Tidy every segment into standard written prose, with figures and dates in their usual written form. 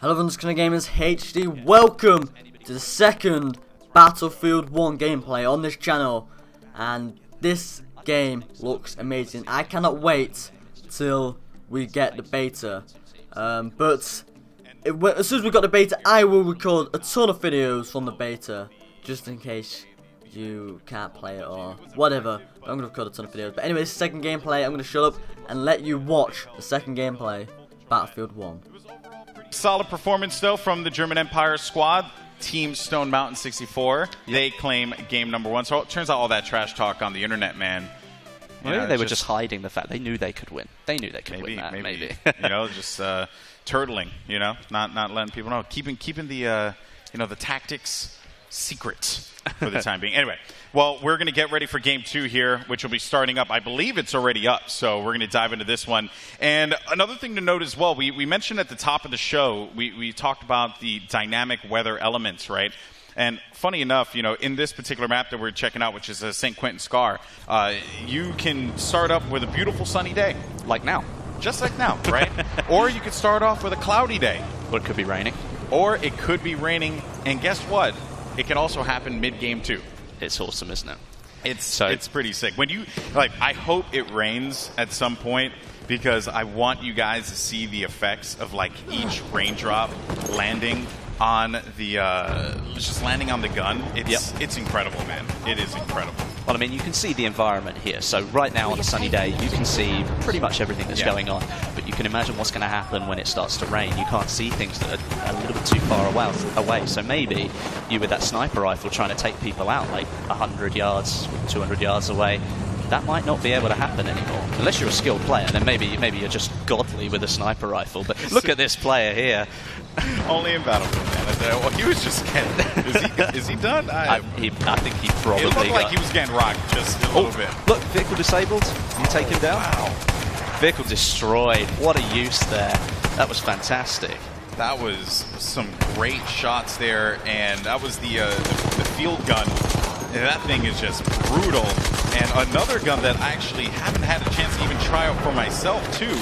Hello everyone, this is ConorGamingzHD. Welcome to the second Battlefield 1 gameplay on this channel. And this game looks amazing. I cannot wait till we get the beta. As soon as we got the beta, I will record a ton of videos from the beta, just in case you can't play it or whatever. I'm going to record a ton of videos. But anyway, this is the second gameplay. I'm going to shut up and let you watch the second gameplay, Battlefield 1. Solid performance, though, from the German Empire squad. Team Stone Mountain 64. They claim game number 1. So it turns out all that trash talk on the internet, man. Maybe they were just hiding the fact they knew they could win. They knew they could win that. Maybe. You know, just turtling. You know, not letting people know, keeping the the tactics secret for the time being. Anyway, well, we're going to get ready for game 2 here, which will be starting up. I believe it's already up, so we're going to dive into this one. And another thing to note as well, we mentioned at the top of the show, we talked about the dynamic weather elements, right? And funny enough, you know, in this particular map that we're checking out, which is St. Quentin Scar, you can start up with a beautiful sunny day. Like now. Just like now, right? Or you could start off with a cloudy day. Or it could be raining. Or it could be raining, and guess what? It can also happen mid-game too. It's awesome, isn't it? It's pretty sick. When you I hope it rains at some point, because I want you guys to see the effects of each raindrop landing on the just landing on the gun. It's incredible, man. It is incredible. Well, I mean, you can see the environment here. So right now on a sunny day, you can see pretty much everything that's going on. But you can imagine what's going to happen when it starts to rain. You can't see things that are a little bit too far away. So maybe you, with that sniper rifle, trying to take people out 100 yards, 200 yards away, that might not be able to happen anymore. Unless you're a skilled player, then maybe you're just godly with a sniper rifle. But look at this player here. Only in Battlefield, man. Well, he was just getting... Is he done? I think he probably It looked like he was getting rocked just a little bit. Look, vehicle disabled. You take him down. Wow. Vehicle destroyed. What a use there. That was fantastic. That was some great shots there, and that was the field gun. And that thing is just brutal. And another gun that I actually haven't had a chance to even try out for myself, too.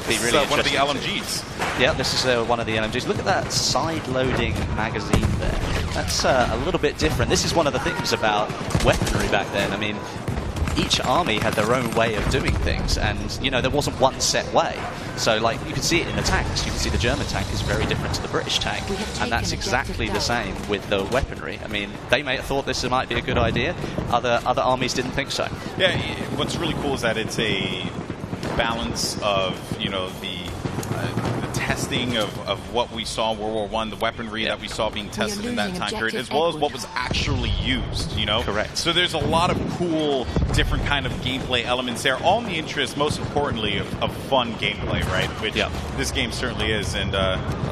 This is one of the LMGs. Yeah, this is one of the LMGs. Look at that side-loading magazine there. That's a little bit different. This is one of the things about weaponry back then. I mean, each army had their own way of doing things, and there wasn't one set way. So you can see it in the tanks. You can see the German tank is very different to the British tank, and that's exactly the same with the weaponry. I mean, they may have thought this might be a good idea. Other armies didn't think so. Yeah, what's really cool is that it's a balance of the testing of what we saw in World War I, the weaponry that we saw being tested in that time period, as well as what was actually used, Correct. So there's a lot of cool, different kind of gameplay elements there, all in the interest, most importantly, of fun gameplay, right? Which this game certainly is. And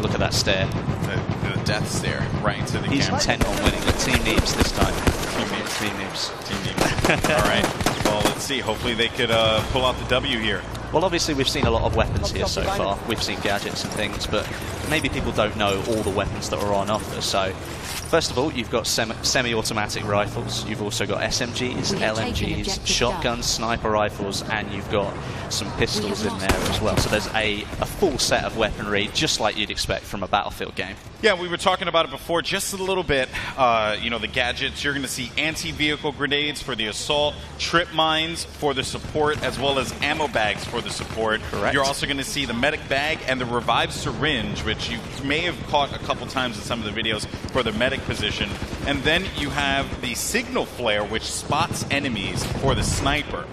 look at that stare. The death stare right into the camera. He's intent on winning the Team Neebs this time. Team Neebs. Team Neebs. Team Neebs. All right. Well, let's see. Hopefully they could pull out the W here. Well, obviously we've seen a lot of weapons here so far. We've seen gadgets and things, but maybe people don't know all the weapons that are on offer. So, first of all, you've got semi-automatic rifles. You've also got SMGs, LMGs, shotguns, sniper rifles, and you've got some pistols in there as well. So there's a full set of weaponry, just like you'd expect from a Battlefield game. Yeah, we were talking about it before just a little bit. The gadgets, you're going to see anti-vehicle grenades for the assault, trip mines for the support, as well as ammo bags for the support. Correct. You're also going to see the medic bag and the revived syringe, which you may have caught a couple times in some of the videos for the medic position. And then you have the signal flare, which spots enemies for the sniper.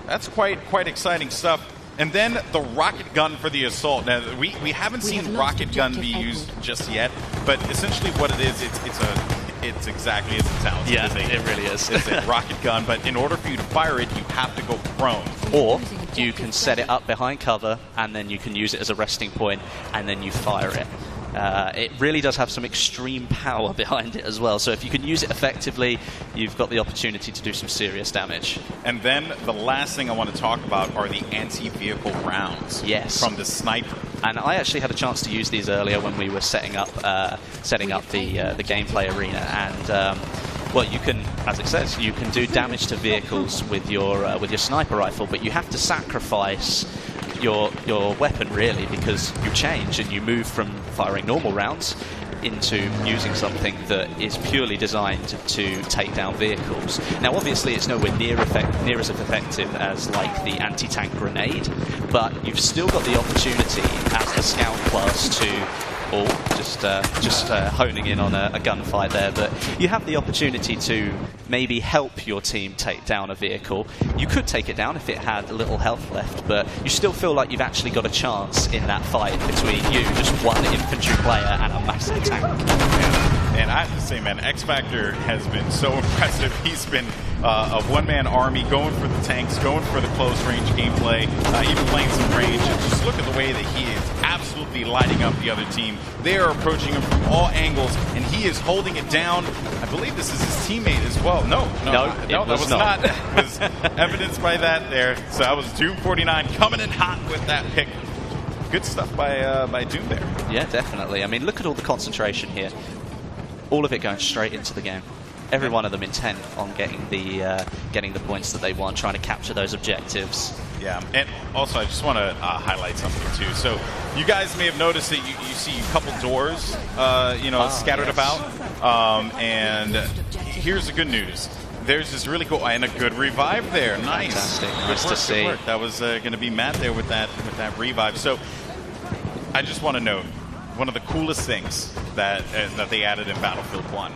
That's quite exciting stuff. And then the rocket gun for the assault. Now, we haven't seen rocket gun be used just yet, but essentially what it is, it's exactly as it sounds. Yeah, it really is. It's a rocket gun, but in order for you to fire it, you have to go prone. Or you can set it up behind cover, and then you can use it as a resting point, and then you fire it. It really does have some extreme power behind it as well. So if you can use it effectively, you've got the opportunity to do some serious damage. And then the last thing I want to talk about are the anti-vehicle rounds from the sniper. And I actually had a chance to use these earlier when we were setting up the gameplay arena. And well, you can, as it says, you can do damage to vehicles with your sniper rifle, but you have to sacrifice your weapon, really, because you change and you move from firing normal rounds into using something that is purely designed to take down vehicles. Now, obviously, it's nowhere near as effective as like the anti-tank grenade, but you've still got the opportunity as the scout class to, or just honing in on a gunfight there, but you have the opportunity to maybe help your team take down a vehicle. You could take it down if it had a little health left, but you still feel like you've actually got a chance in that fight between you, just one infantry player, and a massive tank. And I have to say, man, X Factor has been so impressive. He's been a one-man army going for the tanks, going for the close-range gameplay, even playing some range. And just look at the way that he is absolutely lighting up the other team. They are approaching him from all angles, and he is holding it down. I believe this is his teammate as well. No, that was not. That was evidenced by that there. So that was Doom 49 coming in hot with that pick. Good stuff by Doom there. Yeah, definitely. I mean, look at all the concentration here. All of it going straight into the game. Every one of them intent on getting the points that they want, trying to capture those objectives. Yeah, and also I just want to highlight something too. So you guys may have noticed that you see a couple doors, scattered about. And here's the good news. There's this really cool and a good revive there. Nice. Fantastic. Nice to see. Work. That was going to be Matt there with that revive. So I just want to note, one of the coolest things that they added in Battlefield 1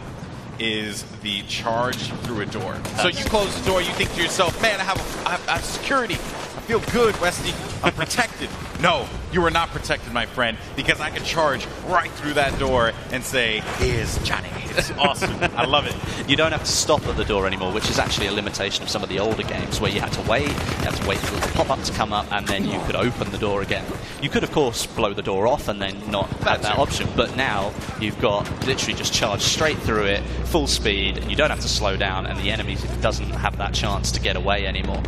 is the charge through a door. So you close the door, you think to yourself, man, I have security. I feel good, Westy. I'm protected. No, you are not protected, my friend, because I can charge right through that door and say, here's Johnny. It's awesome. I love it. You don't have to stop at the door anymore, which is actually a limitation of some of the older games where you had to wait for the pop-up to come up, and then you could open the door again. You could, of course, blow the door off and then not have that option, but now you've got literally just charge straight through it, full speed, and you don't have to slow down, and the enemy doesn't have that chance to get away anymore.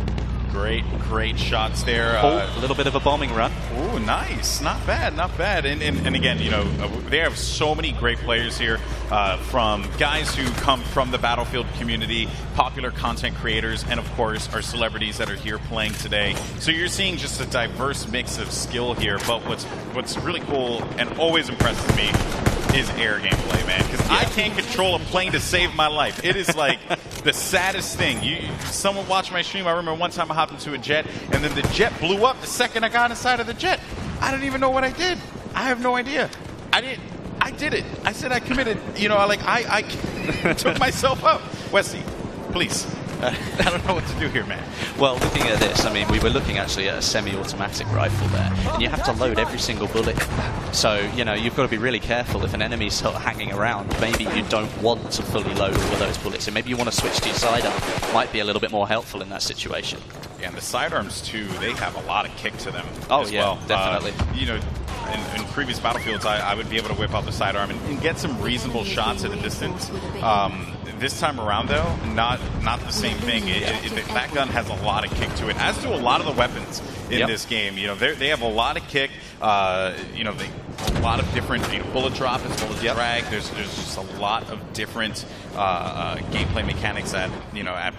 Great shots there. A little bit of a bombing run. Oh, nice. Not bad, not bad. And again, they have so many great players here, from guys who come from the Battlefield community, popular content creators, and of course our celebrities that are here playing today. So you're seeing just a diverse mix of skill here. But what's really cool and always impresses me is air gameplay, man. Because I can't control a plane to save my life. It is like the saddest thing. Someone watched my stream. I remember one time I hopped into a jet, and then the jet blew up the second I got inside of the jet. I don't even know what I did. I have no idea. I did it. I said I committed. I took myself up. Wesley, please. I don't know what to do here, man. Well, looking at this, I mean, we were looking actually at a semi-automatic rifle there, and you have to load every single bullet. So, you've got to be really careful. If an enemy's sort of hanging around, maybe you don't want to fully load all of those bullets, and maybe you want to switch to your sidearm. Might be a little bit more helpful in that situation. Yeah, and the sidearms, too, they have a lot of kick to them as well. Definitely. In previous Battlefields, I would be able to whip out the sidearm and get some reasonable shots at a distance. This time around, though, not the same thing. That gun has a lot of kick to it, as do a lot of the weapons in this game. They have a lot of kick. A lot of different bullet drop as well as drag. There's just a lot of different gameplay mechanics at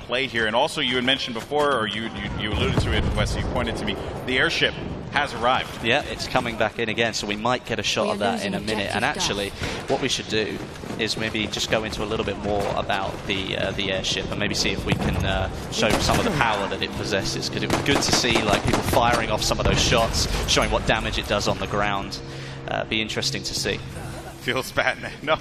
play here. And also, you had mentioned before, or you alluded to it, Wes. You pointed to me, the airship has arrived. Yeah, it's coming back in again, so we might get a shot of that in a minute. And actually, what we should do is maybe just go into a little bit more about the airship and maybe see if we can show some of the power that it possesses, because it was good to see people firing off some of those shots, showing what damage it does on the ground. Be interesting to see. Feels bad, man. No,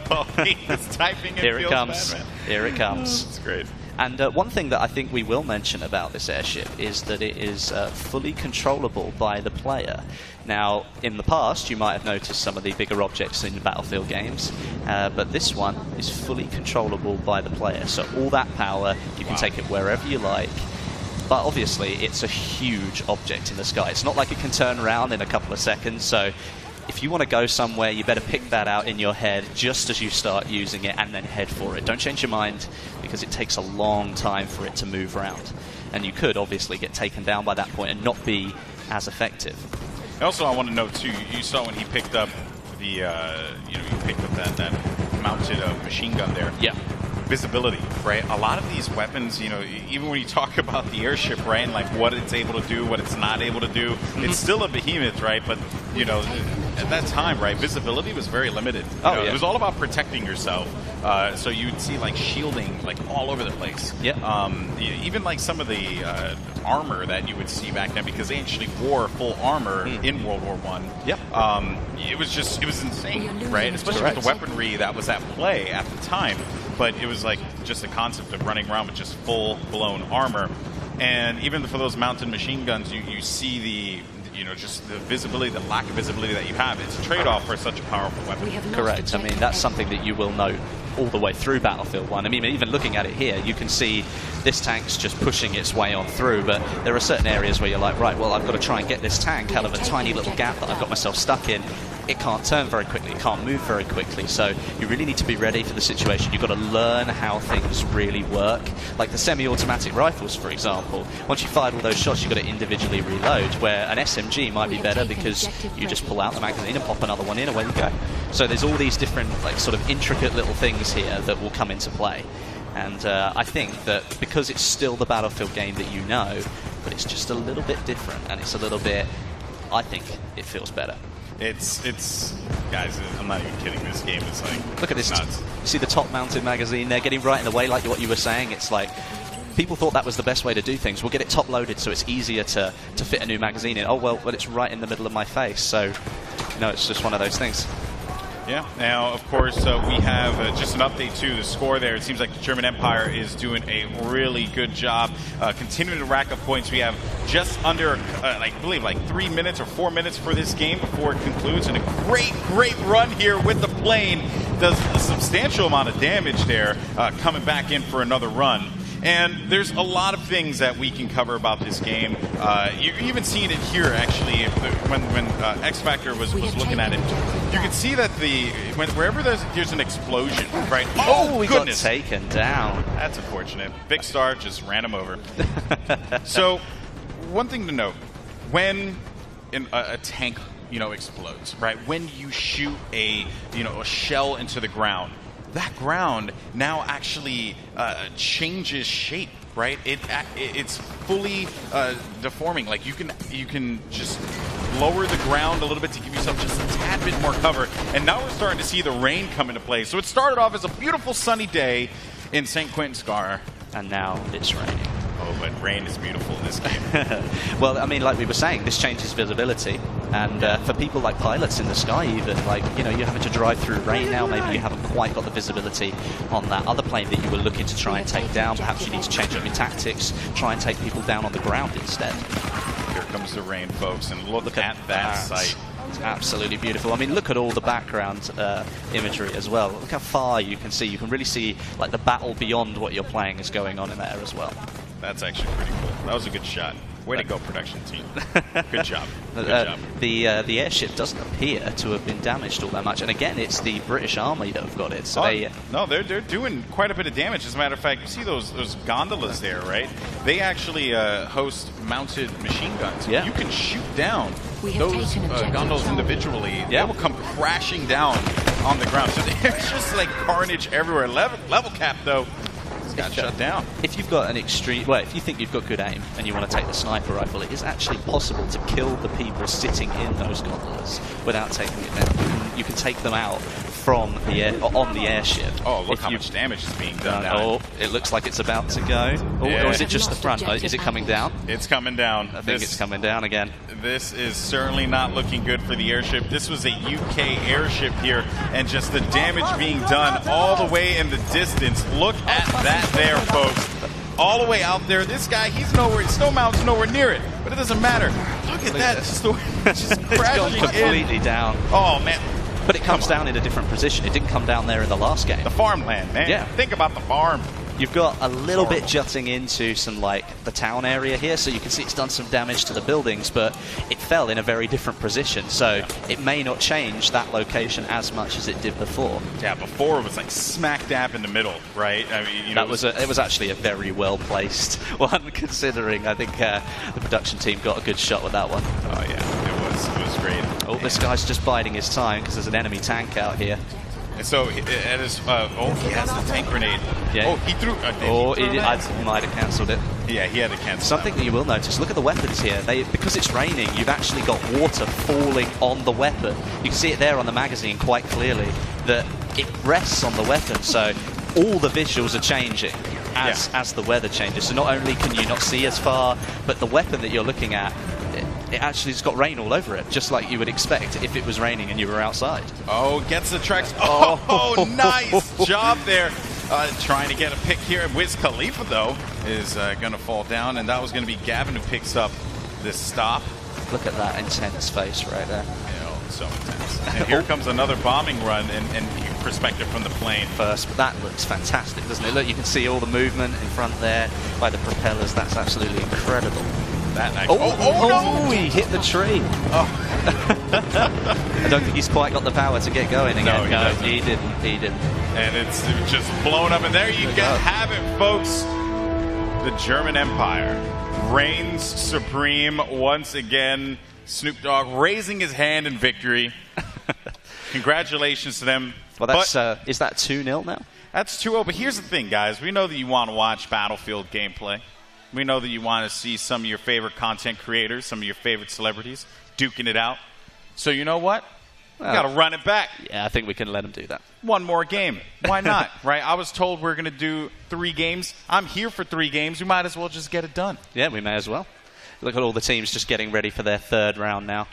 he's typing. Here it comes. Bad, man. Here it comes. It's great. And one thing that I think we will mention about this airship is that it is fully controllable by the player. Now, in the past, you might have noticed some of the bigger objects in the Battlefield games, but this one is fully controllable by the player. So all that power, you can take it wherever you like. But obviously, it's a huge object in the sky. It's not like it can turn around in a couple of seconds, so if you want to go somewhere, you better pick that out in your head just as you start using it and then head for it. Don't change your mind, because it takes a long time for it to move around. And you could obviously get taken down by that point and not be as effective. Also, I want to note too, you saw when he picked up the, he picked up that mounted machine gun there. Yeah. visibility, right? A lot of these weapons, you know, even when you talk about the airship, right, and like what it's able to do, what it's not able to do, it's still a behemoth, right? But, you know, at that time, right, visibility was very limited. Yeah. It was all about protecting yourself. So you'd see like shielding like all over the place. Yeah. Even like some of the armor that you would see back then, because they actually wore full armor in World War I. Yep. It was insane, right? Especially with the weaponry that was at play at the time. But it was like just the concept of running around with just full-blown armor. And even for those mounted machine guns, you see the, you know, just the visibility, the lack of visibility that you have. It's a trade-off for such a powerful weapon. Correct. I mean, that's something that you will know all the way through Battlefield 1. I mean, even looking at it here, you can see this tank's just pushing its way on through, but there are certain areas where you're like, right, well, I've got to try and get this tank out of a tiny little gap that I've got myself stuck in. It can't turn very quickly, it can't move very quickly, so you really need to be ready for the situation. You've got to learn how things really work. Like the semi-automatic rifles, for example, once you fired all those shots, you've got to individually reload, where an SMG might be better because you just pull out the magazine and pop another one in, away you go. So there's all these different, like, sort of intricate little things here that will come into play. And I think that because it's still the Battlefield game that you know, but it's just a little bit different, and it's a little bit, I think it feels better. It's guys, I'm not even kidding. This game is like, look at this. Nuts. You see the top-mounted magazine there, getting right in the way, like what you were saying. It's like people thought that was the best way to do things. We'll get it top-loaded so it's easier to fit a new magazine in. Oh well, but it's right in the middle of my face. So, you know, it's just one of those things. Yeah. Now, of course, we have just an update to the score there. It seems like the German Empire is doing a really good job continuing to rack up points. We have just under, I believe, like 3 minutes or 4 minutes for this game before it concludes. And a great run here with the plane. Does a substantial amount of damage there, coming back in for another run. And there's a lot of things that we can cover about this game. You're even seeing it here, actually, when X Factor was looking at it. You can see that wherever there's an explosion, right? Oh, we goodness. got taken down. That's unfortunate. Big Star just ran him over. So, one thing to note, when a tank, you know, explodes, right? When you shoot a shell into the ground, that ground now actually changes shape, right? It's fully deforming. Like you can just lower the ground a little bit to give yourself just a tad bit more cover. And now we're starting to see the rain come into play. So it started off as a beautiful sunny day in St. Quentin Scar, and now it's raining. Oh, but rain is beautiful in this game. Well, I mean, like we were saying, this changes visibility. And for people like pilots in the sky, even, like, you know, you're having to drive through rain now. Maybe you haven't quite got the visibility on that other plane that you were looking to try and take down. Perhaps you need to change up your tactics, try and take people down on the ground instead. Here comes the rain, folks, and look at that sight. It's absolutely beautiful. I mean, look at all the background imagery as well. Look how far you can see. You can really see, like, the battle beyond what you're playing is going on in there as well. That's actually pretty cool. That was a good shot. Way to go, production team. Good job. Good job. The airship doesn't appear to have been damaged all that much. And again, it's the British Army that have got it. So they're doing quite a bit of damage. As a matter of fact, you see those gondolas there, right? They actually host mounted machine guns. Yeah. You can shoot down those gondolas individually. Yeah. They will come crashing down on the ground. So there's just like carnage everywhere. Level cap, though, got shut down. If you've got an extreme, well, if you think you've got good aim and you want to take the sniper rifle, it is actually possible to kill the people sitting in those gondolas without taking it down. You can take them out from the air, on the airship. Oh, look how much damage is being done now. Oh, it looks like it's about to go. Oh, yeah. Or is it just the front? Is it coming down? It's coming down. I think it's coming down again. This is certainly not looking good for the airship. This was a UK airship here, and just the damage being done all the way in the distance. Look at that there, folks. All the way out there. This guy, he's nowhere. Snowmount's nowhere near it, but it doesn't matter. Look at that. Just It's gone completely down. Oh, man. But it comes down in a different position. It didn't come down there in the last game. The farmland, man. Yeah. Think about the farm. You've got a little bit jutting into some, like, the town area here, so you can see it's done some damage to the buildings, but it fell in a very different position, so it may not change that location as much as it did before. Yeah, before it was like smack dab in the middle, right? I mean, you know, it was actually a very well placed one, considering. I think the production team got a good shot with that one. Oh yeah, it was great. Oh, this guy's just biding his time because there's an enemy tank out here. And so at his, oh, he has the tank grenade. Yeah. Oh, he threw. I might have cancelled it. Yeah, he had to cancel. Something that you will notice, look at the weapons here. Because it's raining, you've actually got water falling on the weapon. You can see it there on the magazine quite clearly, that it rests on the weapon. So all the visuals are changing as the weather changes. So not only can you not see as far, but the weapon that you're looking at, it actually has got rain all over it, just like you would expect if it was raining and you were outside. Oh, gets the tracks. Oh, nice job there. Trying to get a pick here. Wiz Khalifa, though, is going to fall down, and that was going to be Gavin who picks up this stop. Look at that intense face right there. So intense. And here comes another bombing run and perspective from the plane. First, but that looks fantastic, doesn't it? Look, you can see all the movement in front there by the propellers. That's absolutely incredible. No! He hit the tree. I don't think he's quite got the power to get going again. No, he didn't. And it's just blown up. And there you have it, folks. The German Empire reigns supreme once again. Snoop Dogg raising his hand in victory. Congratulations to them. Well, that's is that 2-0 now? That's 2-0. But here's the thing, guys. We know that you want to watch Battlefield gameplay. We know that you want to see some of your favorite content creators, some of your favorite celebrities duking it out. So you know what? We got to run it back. Yeah, I think we can let them do that. One more game. Why not? Right? I was told we're going to do 3 games. I'm here for 3 games. We might as well just get it done. Yeah, we may as well. Look at all the teams just getting ready for their 3rd round now.